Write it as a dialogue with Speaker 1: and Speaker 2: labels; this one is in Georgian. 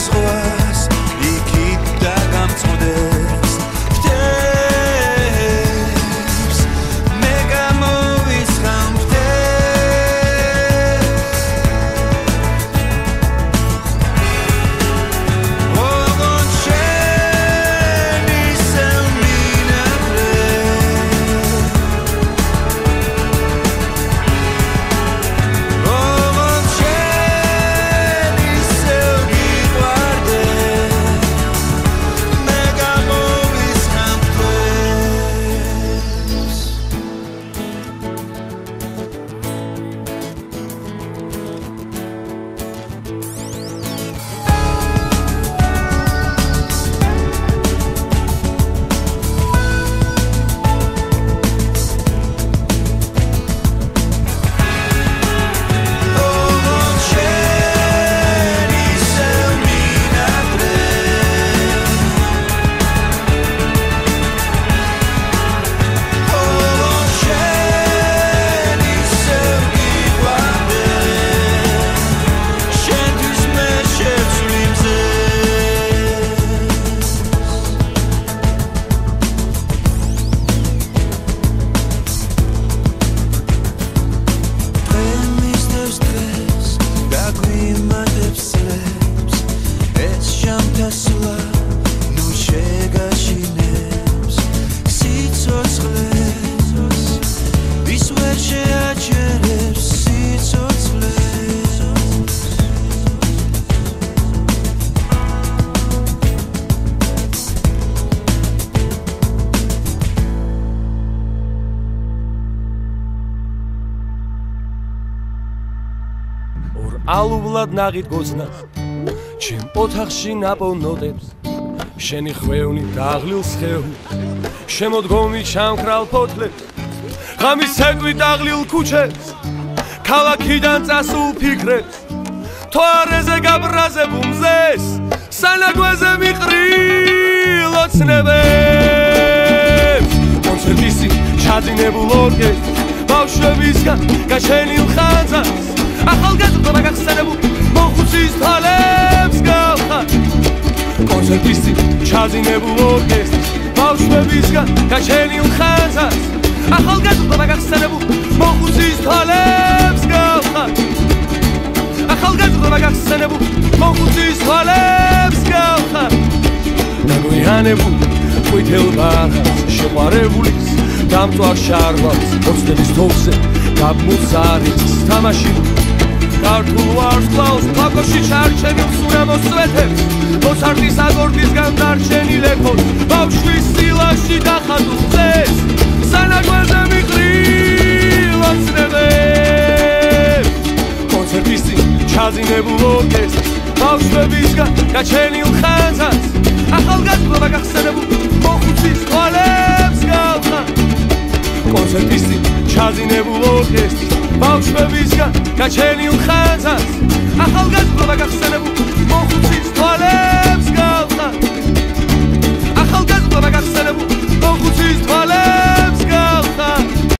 Speaker 1: ზღვას იქით დაგამწყვდეს ფთებს მე გამოვისხამ
Speaker 2: ალუვლად ნაღით გოცნა ჩემ ოთახში ნაპოვნოდებს შენი ხვევნი დაღლილს ხევი შემოდგომი ჩამქრალ ფოთლებს ღამის ცეკვით დაღლილ ქუჩებს ქალაქიდან წასულ ფიქრებს თვარეზე გაბრაზებულ მზეს სანაგვაზე მიყრილ ოცნებებს კონცერტისი ჩაძინებულ ორკესტრს ბავშვებისგან გაჩენილ ხანძარს ახალგაზრდა გახსენებულ მოხუცის თვალებს გავხარ კონცერტისი ჩაძინებულ ორკესტრს ბავშვებისგან გაჩენილ ხანძარს ახალგაზრდა გახსენებულ მოხუცის თვალებს გავხარ ახალგაზრდა გახსენებულ მოხუცის თვალებს გავხარ დაგვიანებულ ყვითელ ბაღას შეყვარებულის დამწვარ შარვალს ოცნების თოვლზე გაბმულსარიც თამაში ქართულ ვარსკვლავს ფაკოში ჩარჩენილს უნამოსწვეთებს მოცარტის აკორდისგან დარჩენილ ექოს ბავშვის სილაში დახატულ წეს სანაგვაზე მიყრილ ოცნებებს კონცერტისი ჩაძინებულ ორკესტრს ბავშვებისგან გაჩენილ ხანძარს ახალგაზრდა გახსენებულ მოხუცის თვალებს გავხარ კონცერტისი ჩაძინებულ ორკესტრს ბავშვებისგან გაჩენილ ხანძარს